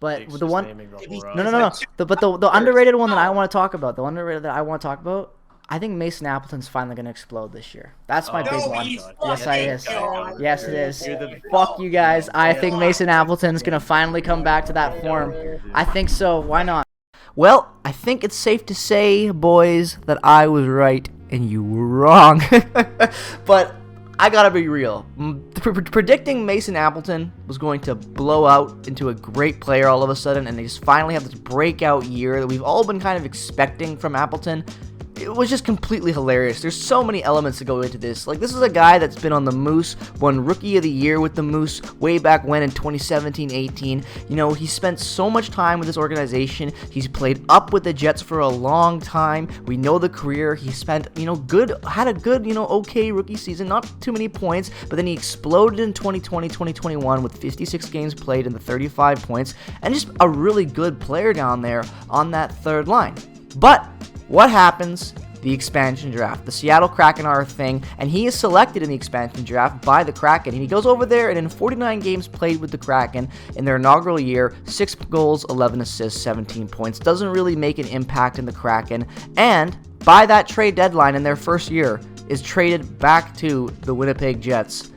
But Jake's the just one, naming the If he whole no, no, stays roster. no, at no. two But the years, underrated one that I no. want to talk about, I think Mason Appleton's finally gonna explode this year. That's my Oh, big No, one. he's Yes, I fucking is. not. Yes, it is. You're the Fuck you guys. no, I no. think Mason Appleton's gonna finally come back to that form. dude. I think so. Why not? Well, I think it's safe to say, boys, that I was right and you were wrong. But I gotta be real. Predicting Mason Appleton was going to blow out into a great player all of a sudden, and they just finally have this breakout year that we've all been kind of expecting from Appleton. It was just completely hilarious. There's so many elements to go into this. Like, this is a guy that's been on the Moose, won Rookie of the Year with the Moose way back when in 2017-18. You know, he spent so much time with this organization. He's played up with the Jets for a long time. We know the career. He spent, had a good, okay rookie season. Not too many points, but then he exploded in 2020-2021 with 56 games played and the 35 points, and just a really good player down there on that third line. But what happens? The expansion draft. The Seattle Kraken are a thing, and he is selected in the expansion draft by the Kraken. And he goes over there, and in 49 games played with the Kraken in their inaugural year, 6 goals, 11 assists, 17 points. Doesn't really make an impact in the Kraken. And by that trade deadline in their first year, is traded back to the Winnipeg Jets.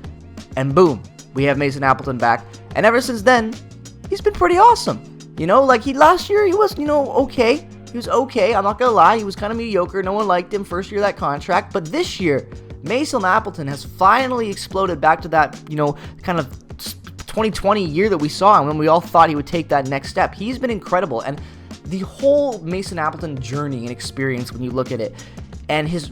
And boom, we have Mason Appleton back. And ever since then, he's been pretty awesome. Last year, he was, okay. He was okay, I'm not going to lie. He was kind of mediocre. No one liked him first year of that contract. But this year, Mason Appleton has finally exploded back to that, kind of 2020 year that we saw him when we all thought he would take that next step. He's been incredible. And the whole Mason Appleton journey and experience, when you look at it, and his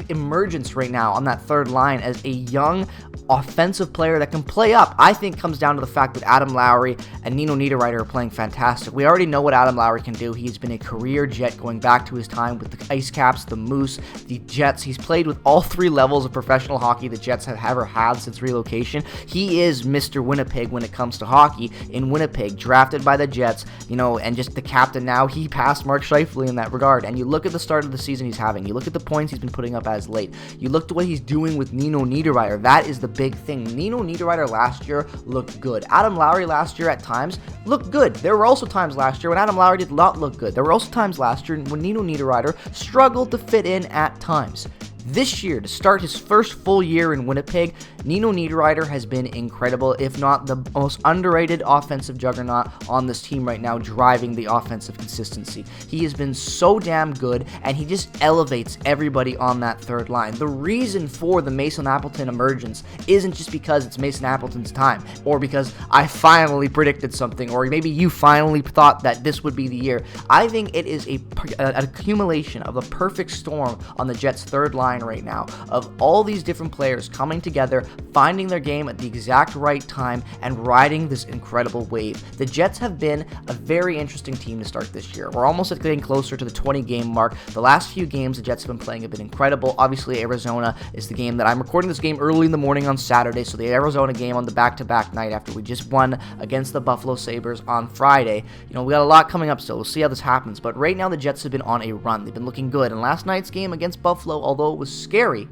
emergence right now on that third line as a young offensive player that can play up, I think comes down to the fact that Adam Lowry and Nino Niederreiter are playing fantastic. We already know what Adam Lowry can do. He's been a career Jet going back to his time with the Ice Caps, the Moose, the Jets. He's played with all 3 levels of professional hockey the Jets have ever had since relocation. He is Mr. Winnipeg when it comes to hockey in Winnipeg, drafted by the Jets, and just the captain now. He passed Mark Scheifele in that regard. And you look at the start of the season he's having. You look at the points he's been putting up as late. You look at what he's doing with Nino Niederreiter. That is the big thing. Nino Niederreiter last year looked good. Adam Lowry last year at times looked good. There were also times last year when Adam Lowry did not look good. There were also times last year when Nino Niederreiter struggled to fit in at times. This year, to start his first full year in Winnipeg, Nino Niederreiter has been incredible, if not the most underrated offensive juggernaut on this team right now, driving the offensive consistency. He has been so damn good, and he just elevates everybody on that third line. The reason for the Mason Appleton emergence isn't just because it's Mason Appleton's time, or because I finally predicted something, or maybe you finally thought that this would be the year. I think it is an accumulation of the perfect storm on the Jets' third line right now, of all these different players coming together, finding their game at the exact right time, and riding this incredible wave. The Jets have been a very interesting team to start this year. We're almost getting closer to the 20-game mark. The last few games the Jets have been playing have been incredible. Obviously, Arizona is the game that I'm recording this game early in the morning on Saturday, so the Arizona game on the back-to-back night after we just won against the Buffalo Sabres on Friday. We got a lot coming up still. We'll see how this happens, but right now the Jets have been on a run. They've been looking good, and last night's game against Buffalo, although it was scary,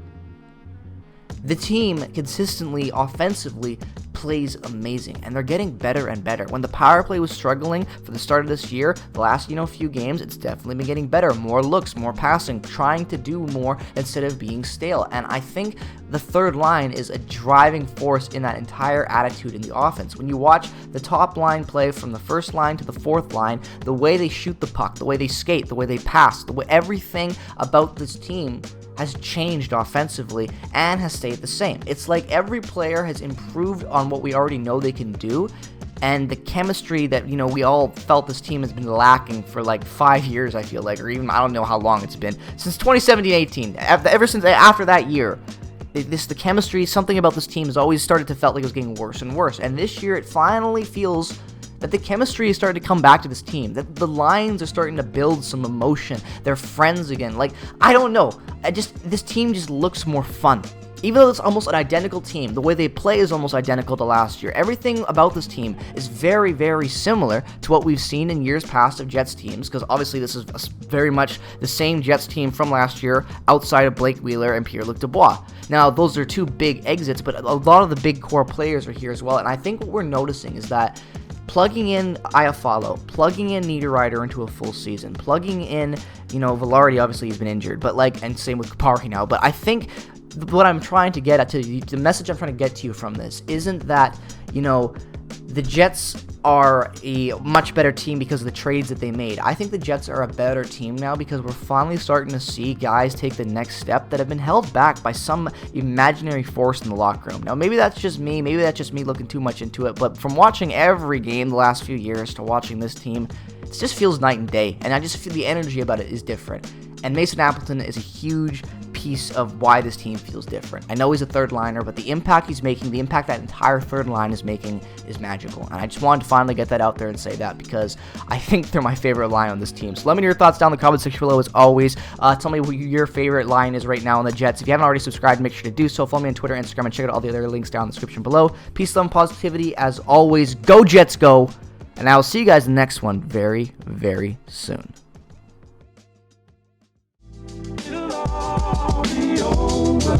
the team consistently, offensively, plays amazing, and they're getting better and better. When the power play was struggling for the start of this year, the last, few games, it's definitely been getting better. More looks, more passing, trying to do more instead of being stale. And I think the third line is a driving force in that entire attitude in the offense. When you watch the top line play from the first line to the fourth line, the way they shoot the puck, the way they skate, the way they pass, the way everything about this team has changed offensively and has stayed the same. It's like every player has improved on what we already know they can do, and the chemistry that, we all felt this team has been lacking for like 5 years, I feel like, or even I don't know how long it's been, since 2017-18, ever since after that year. The chemistry, something about this team has always started to felt like it was getting worse and worse, and this year it finally feels that the chemistry is starting to come back to this team, that the lines are starting to build some emotion. They're friends again. I don't know. This team just looks more fun. Even though it's almost an identical team, the way they play is almost identical to last year. Everything about this team is very, very similar to what we've seen in years past of Jets teams, because obviously this is very much the same Jets team from last year outside of Blake Wheeler and Pierre-Luc Dubois. Now, those are 2 big exits, but a lot of the big core players are here as well, and I think what we're noticing is that plugging in Iafallo, plugging in Niederreiter into a full season, plugging in, Velarde, obviously he's been injured, but and same with Kupari now. But I think what I'm trying to get at the message I'm trying to get to you from this isn't that, the Jets are a much better team because of the trades that they made. I think the Jets are a better team now because we're finally starting to see guys take the next step that have been held back by some imaginary force in the locker room. Now, maybe that's just me. Maybe that's just me looking too much into it. But from watching every game the last few years to watching this team, it just feels night and day. And I just feel the energy about it is different. And Mason Appleton is a huge piece of why this team feels different. I know he's a third liner, but the impact he's making, the impact that entire third line is making is magical. And I just wanted to finally get that out there and say that because I think they're my favorite line on this team. So let me know your thoughts down in the comment section below as always. Tell me who your favorite line is right now on the Jets. If you haven't already subscribed, make sure to do so. Follow me on Twitter, Instagram, and check out all the other links down in the description below. Peace, love, and positivity as always. Go Jets, go! And I will see you guys in the next one very, very soon. It'll all be over.